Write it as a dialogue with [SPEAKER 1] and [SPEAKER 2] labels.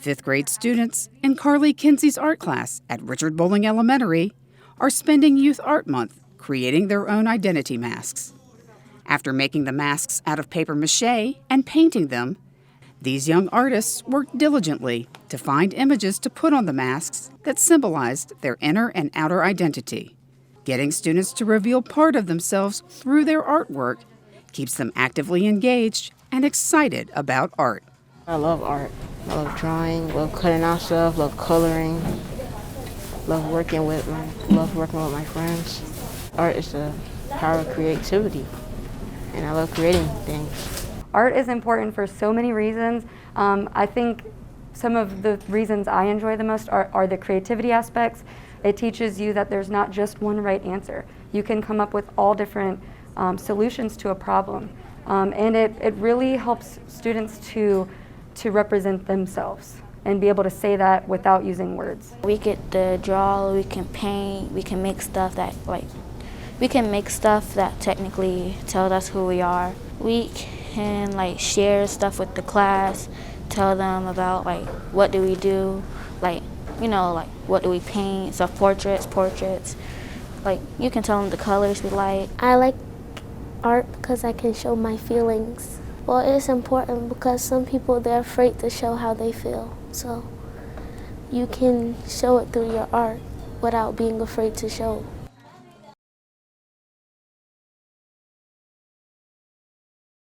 [SPEAKER 1] Fifth grade students in Carlie Kinzey's art class at Richard Bowling Elementary are spending Youth Art Month creating their own identity masks. After making the masks out of paper mache and painting them, these young artists worked diligently to find images to put on the masks that symbolized their inner and outer identity. Getting students to reveal part of themselves through their artwork keeps them actively engaged and excited about art.
[SPEAKER 2] I love art. I love drawing, love cutting out stuff, love coloring, love working with my friends. Art is the power of creativity, and I love creating things.
[SPEAKER 3] Art is important for so many reasons. I think some of the reasons I enjoy the most are the creativity aspects. It teaches you that there's not just one right answer. You can come up with all different solutions to a problem. And it really helps students to represent themselves and be able to say that without using words.
[SPEAKER 4] We get to draw, we can paint, we can make stuff that technically tells us who we are. We can share stuff with the class, tell them about what do we do, what do we paint, self-portraits, portraits. You can tell them the colors we like.
[SPEAKER 5] I like art because I can show my feelings. Well, it's important because some people, they're afraid to show how they feel. So you can show it through your art without being afraid to show.